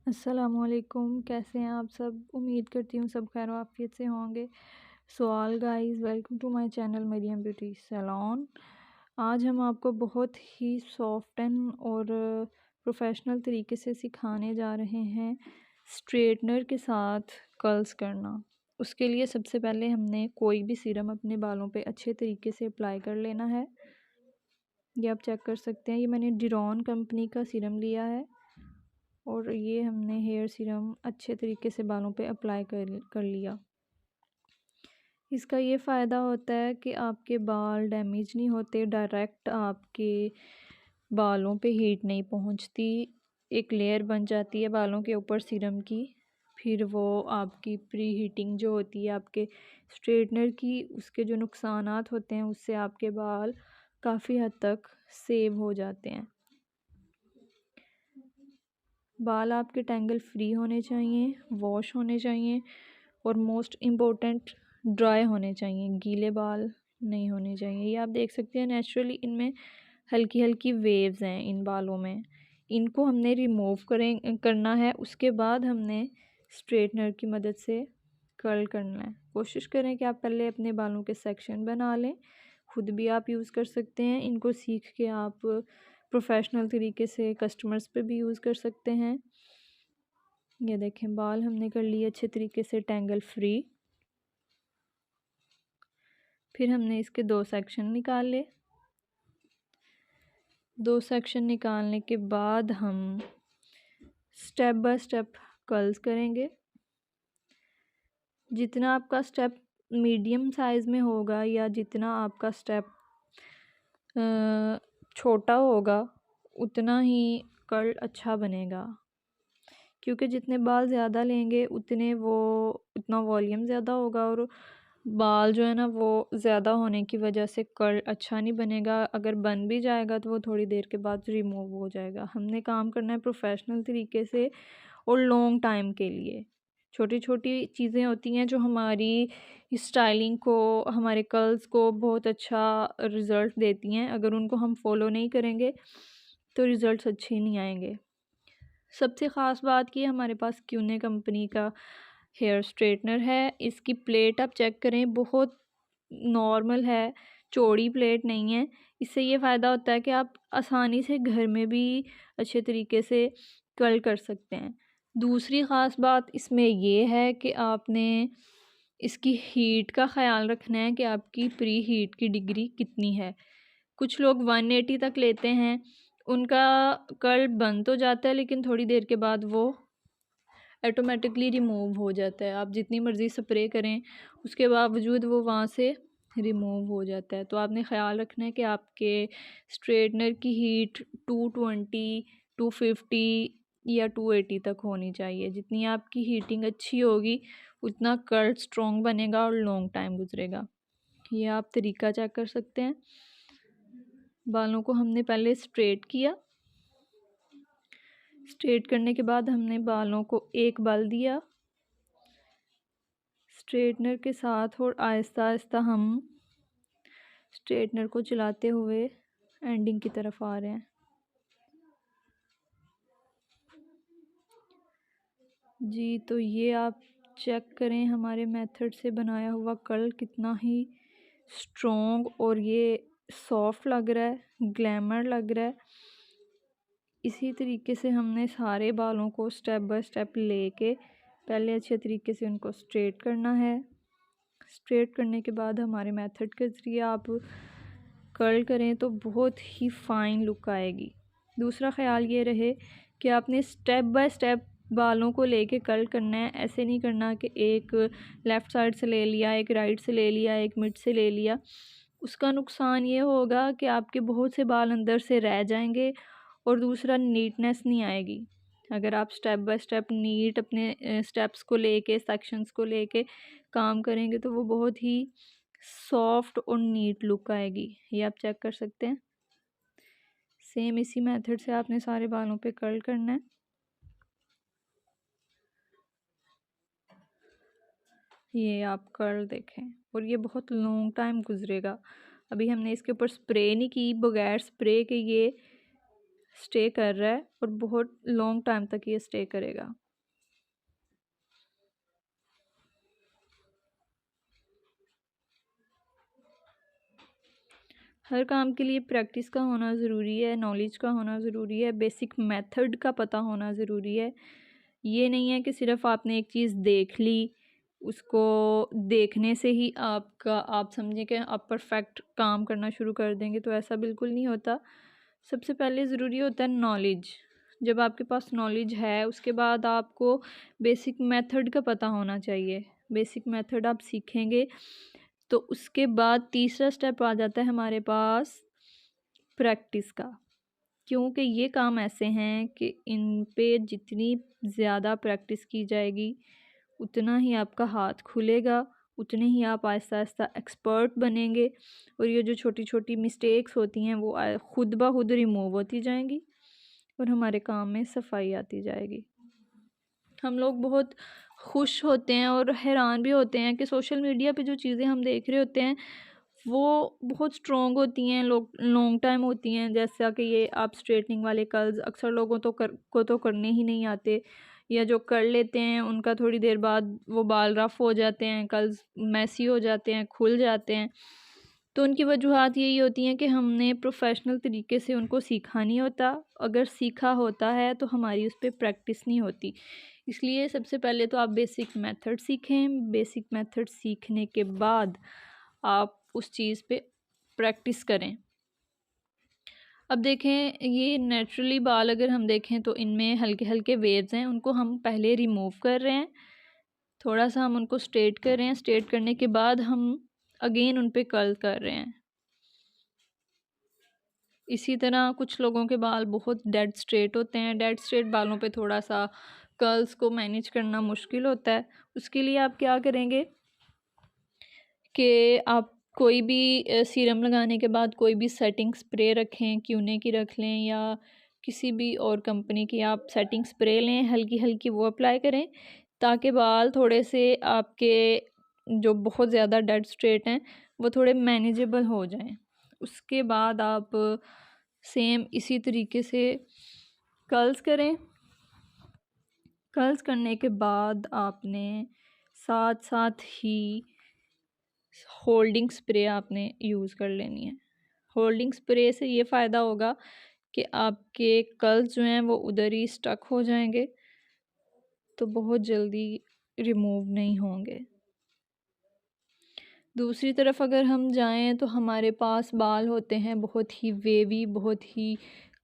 अस्सलामुअलैकुम, कैसे हैं आप सब। उम्मीद करती हूँ सब खैर आफियत से होंगे। So all guys, welcome to my channel Mariam beauty salon. आज हम आपको बहुत ही सॉफ्ट एंड और प्रोफेशनल तरीके से सिखाने जा रहे हैं स्ट्रेटनर के साथ कर्ल्स करना। उसके लिए सबसे पहले हमने कोई भी सीरम अपने बालों पे अच्छे तरीके से अप्लाई कर लेना है। ये आप चेक कर सकते हैं, ये मैंने डिरॉन कंपनी का सीरम लिया है और ये हमने हेयर सीरम अच्छे तरीके से बालों पे अप्लाई कर लिया। इसका ये फ़ायदा होता है कि आपके बाल डैमेज नहीं होते, डायरेक्ट आपके बालों पे हीट नहीं पहुंचती, एक लेयर बन जाती है बालों के ऊपर सीरम की। फिर वो आपकी प्री हीटिंग जो होती है आपके स्ट्रेटनर की, उसके जो नुकसानात होते हैं उससे आपके बाल काफ़ी हद तक सेव हो जाते हैं। बाल आपके टेंगल फ्री होने चाहिए, वॉश होने चाहिए और मोस्ट इम्पोर्टेंट ड्राई होने चाहिए, गीले बाल नहीं होने चाहिए। ये आप देख सकते हैं नेचुरली इनमें हल्की हल्की वेव्स हैं इन बालों में। इनको हमने रिमूव करना है, उसके बाद हमने स्ट्रेटनर की मदद से कर्ल करना है। कोशिश करें कि आप पहले अपने बालों के सेक्शन बना लें। खुद भी आप यूज़ कर सकते हैं इनको, सीख के आप प्रोफेशनल तरीके से कस्टमर्स पे भी यूज़ कर सकते हैं। ये देखें, बाल हमने कर लिए अच्छे तरीके से टेंगल फ्री। फिर हमने इसके दो सेक्शन निकाल ले। दो सेक्शन निकालने के बाद हम स्टेप बाय स्टेप कर्ल्स करेंगे। जितना आपका स्टेप मीडियम साइज़ में होगा या जितना आपका स्टेप छोटा होगा उतना ही कर्ल अच्छा बनेगा, क्योंकि जितने बाल ज़्यादा लेंगे उतना वॉल्यूम ज़्यादा होगा और बाल जो है ना वो ज़्यादा होने की वजह से कर्ल अच्छा नहीं बनेगा। अगर बन भी जाएगा तो वो थोड़ी देर के बाद रिमूव हो जाएगा। हमने काम करना है प्रोफेशनल तरीके से और लॉन्ग टाइम के लिए। छोटी छोटी चीज़ें होती हैं जो हमारी स्टाइलिंग को, हमारे कर्ल्स को बहुत अच्छा रिज़ल्ट देती हैं। अगर उनको हम फॉलो नहीं करेंगे तो रिज़ल्ट्स अच्छे नहीं आएंगे। सबसे ख़ास बात कि हमारे पास क्यूने कंपनी का हेयर स्ट्रेटनर है। इसकी प्लेट आप चेक करें, बहुत नॉर्मल है, चौड़ी प्लेट नहीं है। इससे ये फ़ायदा होता है कि आप आसानी से घर में भी अच्छे तरीके से कर्ल कर सकते हैं। दूसरी ख़ास बात इसमें ये है कि आपने इसकी हीट का ख़याल रखना है कि आपकी प्री हीट की डिग्री कितनी है। कुछ लोग 180 तक लेते हैं, उनका कर्ल बन तो जाता है लेकिन थोड़ी देर के बाद वो ऑटोमेटिकली रिमूव हो जाता है। आप जितनी मर्ज़ी स्प्रे करें उसके बावजूद वो वहाँ से रिमूव हो जाता है। तो आपने ख़याल रखना है कि आपके स्ट्रेटनर की हीट 220, 250 या 280 तक होनी चाहिए। जितनी आपकी हीटिंग अच्छी होगी उतना कर्ल स्ट्रॉन्ग बनेगा और लॉन्ग टाइम गुजरेगा। ये आप तरीका चेक कर सकते हैं। बालों को हमने पहले स्ट्रेट किया, स्ट्रेट करने के बाद हमने बालों को एक बल दिया स्ट्रेटनर के साथ और आहिस्ता आहिस्ता हम स्ट्रेटनर को चलाते हुए एंडिंग की तरफ आ रहे हैं। जी, तो ये आप चेक करें हमारे मेथड से बनाया हुआ कर्ल कितना ही स्ट्रॉन्ग और ये सॉफ्ट लग रहा है, ग्लैमर लग रहा है। इसी तरीके से हमने सारे बालों को स्टेप बाय स्टेप लेके पहले अच्छे तरीके से उनको स्ट्रेट करना है। स्ट्रेट करने के बाद हमारे मेथड के ज़रिए आप कर्ल करें तो बहुत ही फ़ाइन लुक आएगी। दूसरा ख़याल ये रहे कि आपने स्टेप बाय स्टेप बालों को लेके कर्ल करना है। ऐसे नहीं करना कि एक लेफ़्ट साइड से ले लिया, एक राइट से ले लिया, एक मिड से ले लिया। उसका नुकसान ये होगा कि आपके बहुत से बाल अंदर से रह जाएंगे और दूसरा नीटनेस नहीं आएगी। अगर आप स्टेप बाय स्टेप नीट अपने स्टेप्स को लेके, सेक्शंस को लेके काम करेंगे तो वो बहुत ही सॉफ्ट और नीट लुक आएगी। ये आप चेक कर सकते हैं। सेम इसी मेथड से आपने सारे बालों पे कर्ल करना है। ये आप कर्ल देखें और ये बहुत लॉन्ग टाइम गुजरेगा। अभी हमने इसके ऊपर स्प्रे नहीं की, बगैर स्प्रे के ये स्टे कर रहा है और बहुत लॉन्ग टाइम तक ये स्टे करेगा। हर काम के लिए प्रैक्टिस का होना ज़रूरी है, नॉलेज का होना ज़रूरी है, बेसिक मेथड का पता होना ज़रूरी है। ये नहीं है कि सिर्फ़ आपने एक चीज़ देख ली, उसको देखने से ही आप समझें कि आप परफेक्ट काम करना शुरू कर देंगे, तो ऐसा बिल्कुल नहीं होता। सबसे पहले ज़रूरी होता है नॉलेज। जब आपके पास नॉलेज है, उसके बाद आपको बेसिक मेथड का पता होना चाहिए। बेसिक मेथड आप सीखेंगे तो उसके बाद तीसरा स्टेप आ जाता है हमारे पास प्रैक्टिस का। क्योंकि ये काम ऐसे हैं कि इन पे जितनी ज़्यादा प्रैक्टिस की जाएगी उतना ही आपका हाथ खुलेगा, उतने ही आप आहिस्ता आहिस्ता एक्सपर्ट बनेंगे और ये जो छोटी छोटी मिस्टेक्स होती हैं वो खुद ब खुद रिमूव होती जाएंगी और हमारे काम में सफाई आती जाएगी। हम लोग बहुत खुश होते हैं और हैरान भी होते हैं कि सोशल मीडिया पे जो चीज़ें हम देख रहे होते हैं वो बहुत स्ट्रॉन्ग होती हैं, लॉन्ग टाइम होती हैं। जैसा कि ये आप स्ट्रेटनिंग वाले कर्ल्स अक्सर लोगों तो करने ही नहीं आते, या जो कर लेते हैं उनका थोड़ी देर बाद वो बाल रफ हो जाते हैं, कर्ल्स मैसी हो जाते हैं, खुल जाते हैं। तो उनकी वजूहात यही होती हैं कि हमने प्रोफेशनल तरीके से उनको सीखा नहीं होता। अगर सीखा होता है तो हमारी उस पर प्रैक्टिस नहीं होती। इसलिए सबसे पहले तो आप बेसिक मेथड सीखें। बेसिक मेथड सीखने के बाद आप उस चीज़ पे प्रैक्टिस करें। अब देखें, ये नेचुरली बाल अगर हम देखें तो इनमें हल्के हल्के वेव्स हैं, उनको हम पहले रिमूव कर रहे हैं। थोड़ा सा हम उनको स्ट्रेट कर रहे हैं, स्ट्रेट करने के बाद हम अगेन उन पे कर्ल कर रहे हैं। इसी तरह कुछ लोगों के बाल बहुत डेड स्ट्रेट होते हैं। डेड स्ट्रेट बालों पे थोड़ा सा कर्ल्स को मैनेज करना मुश्किल होता है। उसके लिए आप क्या करेंगे कि आप कोई भी सीरम लगाने के बाद कोई भी सेटिंग स्प्रे रखें, क्यूने की रख लें या किसी भी और कंपनी की आप सेटिंग स्प्रे लें, हल्की हल्की वो अप्लाई करें ताकि बाल थोड़े से आपके जो बहुत ज़्यादा डेड स्ट्रेट हैं वो थोड़े मैनेजेबल हो जाएं। उसके बाद आप सेम इसी तरीके से कर्ल्स करें। कर्ल्स करने के बाद आपने साथ साथ ही होल्डिंग स्प्रे आपने यूज़ कर लेनी है। होल्डिंग स्प्रे से ये फ़ायदा होगा कि आपके कर्ल्स जो हैं वो उधर ही स्टक हो जाएंगे, तो बहुत जल्दी रिमूव नहीं होंगे। दूसरी तरफ अगर हम जाएं तो हमारे पास बाल होते हैं बहुत ही वेवी, बहुत ही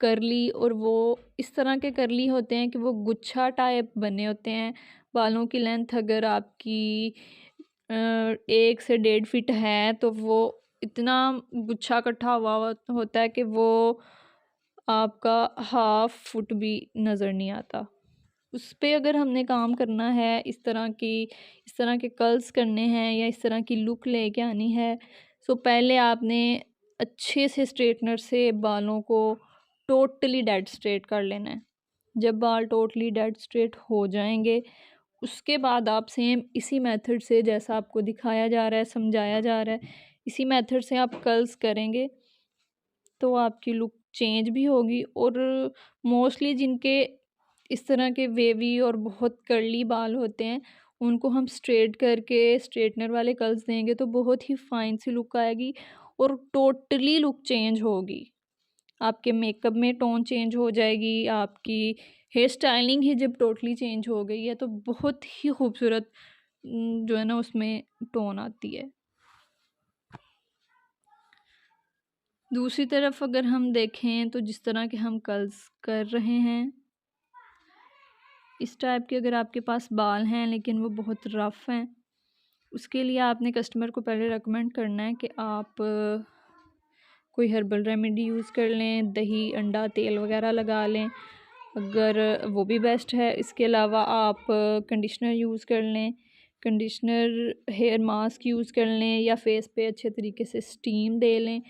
करली, और वो इस तरह के करली होते हैं कि वो गुच्छा टाइप बने होते हैं। बालों की लेंथ अगर आपकी 1 से 1.5 फीट है तो वो इतना गुच्छा इकट्ठा हुआ होता है कि वो आपका 1/2 फुट भी नज़र नहीं आता। उस पे अगर हमने काम करना है, इस तरह के कर्ल्स करने हैं या इस तरह की लुक लेके आनी है, तो पहले आपने अच्छे से स्ट्रेटनर से बालों को टोटली डेड स्ट्रेट कर लेना है। जब बाल टोटली डेड स्ट्रेट हो जाएंगे उसके बाद आप सेम इसी मेथड से, जैसा आपको दिखाया जा रहा है, समझाया जा रहा है, इसी मेथड से आप कर्ल्स करेंगे तो आपकी लुक चेंज भी होगी। और मोस्टली जिनके इस तरह के वेवी और बहुत कर्ली बाल होते हैं उनको हम स्ट्रेट करके स्ट्रेटनर वाले कर्ल्स देंगे तो बहुत ही फाइन सी लुक आएगी और टोटली लुक चेंज होगी। आपके मेकअप में टोन चेंज हो जाएगी, आपकी हेयर स्टाइलिंग ही जब टोटली चेंज हो गई है तो बहुत ही खूबसूरत जो है ना उसमें टोन आती है। दूसरी तरफ अगर हम देखें तो जिस तरह के हम कर्ल्स कर रहे हैं, इस टाइप के अगर आपके पास बाल हैं लेकिन वो बहुत रफ़ हैं, उसके लिए आपने कस्टमर को पहले रेकमेंड करना है कि आप कोई हर्बल रेमेडी यूज़ कर लें, दही, अंडा, तेल वगैरह लगा लें, अगर वो भी बेस्ट है। इसके अलावा आप कंडीशनर यूज़ कर लें, कंडीशनर हेयर मास्क यूज़ कर लें या फेस पे अच्छे तरीके से स्टीम दे लें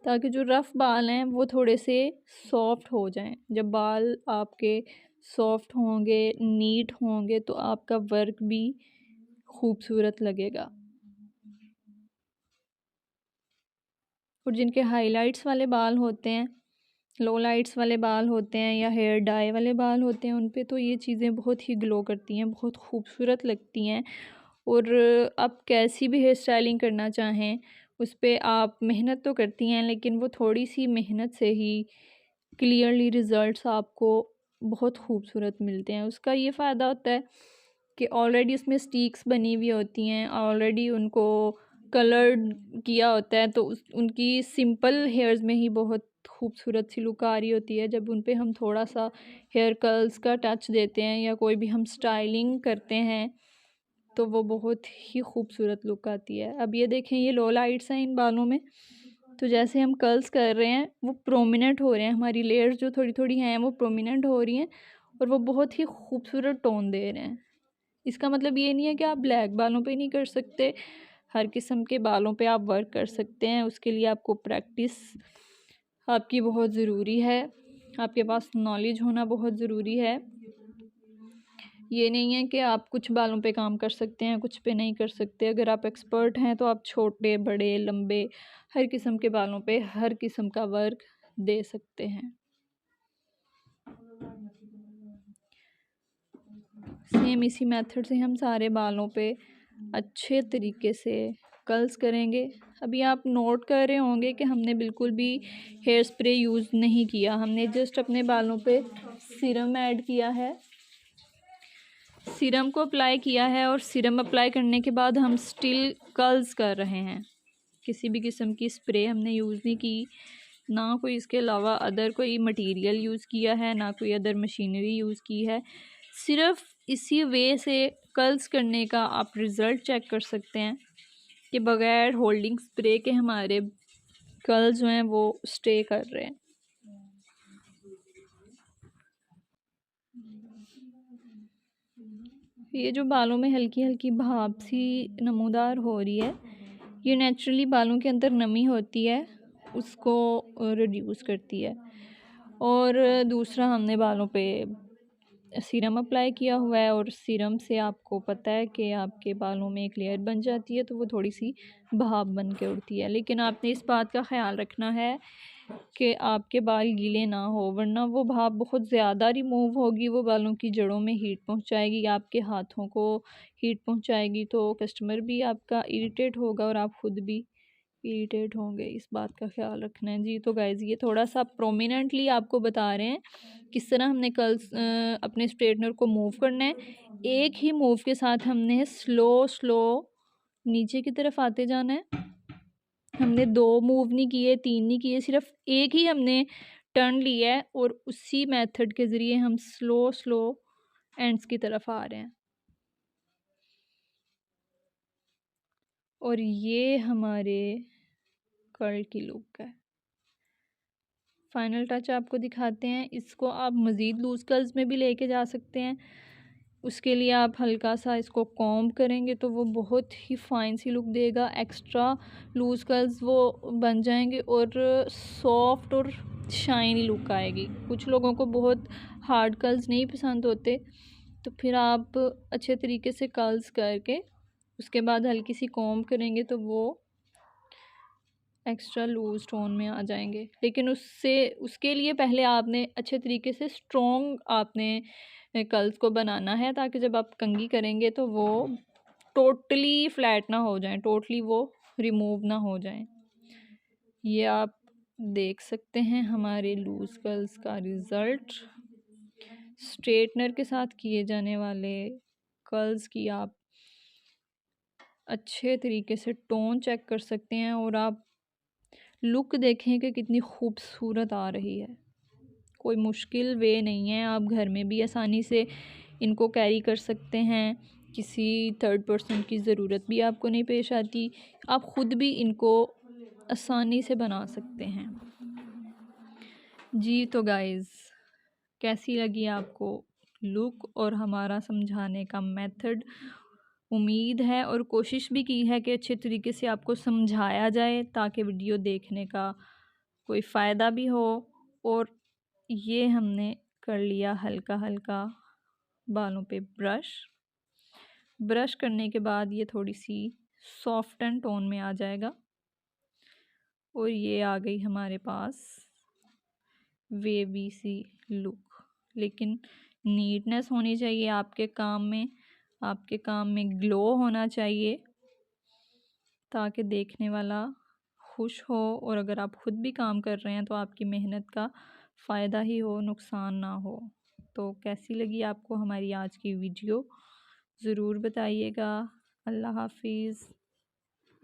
ताकि जो रफ़ बाल हैं वो थोड़े से सॉफ्ट हो जाएं। जब बाल आपके सॉफ्ट होंगे, नीट होंगे तो आपका वर्क भी खूबसूरत लगेगा। और जिनके हाइलाइट्स वाले बाल होते हैं लो लाइट्स वाले बाल होते हैं या हेयर डाई वाले बाल होते हैं, उन पे तो ये चीज़ें बहुत ही ग्लो करती हैं, बहुत खूबसूरत लगती हैं। और आप कैसी भी हेयर स्टाइलिंग करना चाहें उस पे आप मेहनत तो करती हैं, लेकिन वो थोड़ी सी मेहनत से ही क्लियरली रिज़ल्ट्स आपको बहुत खूबसूरत मिलते हैं। उसका ये फ़ायदा होता है कि ऑलरेडी उसमें स्टिक्स बनी हुई होती हैं, ऑलरेडी उनको कलर्ड किया होता है, तो उनकी सिंपल हेयर्स में ही बहुत खूबसूरत सी लुक आ रही होती है। जब उन पे हम थोड़ा सा हेयर कर्ल्स का टच देते हैं या कोई भी हम स्टाइलिंग करते हैं तो वो बहुत ही खूबसूरत लुक आती है। अब ये देखें, ये लो लाइट्स हैं इन बालों में, तो जैसे हम कर्ल्स कर रहे हैं वो प्रोमिनेंट हो रहे हैं, हमारी लेयर्स जो थोड़ी थोड़ी हैं वो प्रोमिनेंट हो रही हैं और वो बहुत ही खूबसूरत टोन दे रहे हैं। इसका मतलब ये नहीं है कि आप ब्लैक बालों पे नहीं कर सकते, हर किस्म के बालों पे आप वर्क कर सकते हैं। उसके लिए आपको प्रैक्टिस आपकी बहुत ज़रूरी है, आपके पास नॉलेज होना बहुत ज़रूरी है। ये नहीं है कि आप कुछ बालों पे काम कर सकते हैं, कुछ पे नहीं कर सकते। अगर आप एक्सपर्ट हैं तो आप छोटे बड़े लंबे हर किस्म के बालों पे हर किस्म का वर्क दे सकते हैं। सेम इसी मेथड से हम सारे बालों पे अच्छे तरीके से कर्ल्स करेंगे। अभी आप नोट कर रहे होंगे कि हमने बिल्कुल भी हेयर स्प्रे यूज़ नहीं किया, हमने जस्ट अपने बालों पे सीरम ऐड किया है, सीरम को अप्लाई किया है और सीरम अप्लाई करने के बाद हम स्टिल कर्ल्स कर रहे हैं। किसी भी किस्म की स्प्रे हमने यूज़ नहीं की, ना कोई इसके अलावा अदर कोई मटेरियल यूज़ किया है, ना कोई अदर मशीनरी यूज़ की है। सिर्फ इसी वे से कर्ल्स करने का आप रिज़ल्ट चेक कर सकते हैं कि बग़ैर होल्डिंग स्प्रे के हमारे कर्ल्स जो हैं वो स्टे कर रहे हैं। ये जो बालों में हल्की हल्की भाप सी नमूदार हो रही है, ये नेचुरली बालों के अंदर नमी होती है, उसको रिड्यूस करती है। और दूसरा, हमने बालों पे सीरम अप्लाई किया हुआ है और सीरम से आपको पता है कि आपके बालों में एक लेयर बन जाती है, तो वो थोड़ी सी भाप बन के उड़ती है। लेकिन आपने इस बात का ख्याल रखना है कि आपके बाल गीले ना हो, वरना वो भाप बहुत ज़्यादा रिमूव होगी, वो बालों की जड़ों में हीट पहुंचाएगी, आपके हाथों को हीट पहुंचाएगी, तो कस्टमर भी आपका इरिटेट होगा और आप ख़ुद भी इरिटेट होंगे। इस बात का ख्याल रखना है जी। तो गाइज़, ये थोड़ा सा प्रोमिनेंटली आपको बता रहे हैं किस तरह हमने कल अपने स्ट्रेटनर को मूव करना है। एक ही मूव के साथ हमने स्लो स्लो नीचे की तरफ आते जाना है। हमने 2 मूव नहीं किए, 3 नहीं किए, सिर्फ एक ही हमने टर्न लिया है और उसी मेथड के ज़रिए हम स्लो स्लो एंड्स की तरफ आ रहे हैं। और ये हमारे कर्ल की लुक है। फाइनल टच आपको दिखाते हैं। इसको आप मज़ीद लूज़ कर्ल्स में भी लेके जा सकते हैं। उसके लिए आप हल्का सा इसको कॉम्ब करेंगे तो वो बहुत ही फ़ाइन सी लुक देगा। एक्स्ट्रा लूज़ कर्ल्स वो बन जाएंगे और सॉफ्ट और शाइनी लुक आएगी। कुछ लोगों को बहुत हार्ड कर्ल्स नहीं पसंद होते, तो फिर आप अच्छे तरीके से कर्ल्स करके उसके बाद हल्की सी कॉम्ब करेंगे तो वो एक्स्ट्रा लूज़ टोन में आ जाएंगे। लेकिन उसके लिए पहले आपने अच्छे तरीके से स्ट्रॉन्ग आपने कर्ल्स को बनाना है, ताकि जब आप कंघी करेंगे तो वो टोटली फ्लैट ना हो जाएं, टोटली वो रिमूव ना हो जाएं। ये आप देख सकते हैं हमारे लूज़ कर्ल्स का रिज़ल्ट। स्ट्रेटनर के साथ किए जाने वाले कर्ल्स की आप अच्छे तरीके से टोन चेक कर सकते हैं और आप लुक देखें कि कितनी खूबसूरत आ रही है। कोई मुश्किल वे नहीं है, आप घर में भी आसानी से इनको कैरी कर सकते हैं, किसी थर्ड पर्सन की ज़रूरत भी आपको नहीं पेश आती, आप ख़ुद भी इनको आसानी से बना सकते हैं जी। तो गाइज़, कैसी लगी आपको लुक और हमारा समझाने का मेथड? उम्मीद है और कोशिश भी की है कि अच्छे तरीके से आपको समझाया जाए, ताकि वीडियो देखने का कोई फ़ायदा भी हो। और ये हमने कर लिया हल्का हल्का बालों पे ब्रश करने के बाद ये थोड़ी सी सॉफ्ट एंड टोन में आ जाएगा। और ये आ गई हमारे पास वेवी सी लुक। लेकिन नीटनेस होनी चाहिए आपके काम में, आपके काम में ग्लो होना चाहिए, ताकि देखने वाला खुश हो। और अगर आप ख़ुद भी काम कर रहे हैं तो आपकी मेहनत का फ़ायदा ही हो, नुकसान ना हो। तो कैसी लगी आपको हमारी आज की वीडियो ज़रूर बताइएगा। अल्लाह हाफिज़।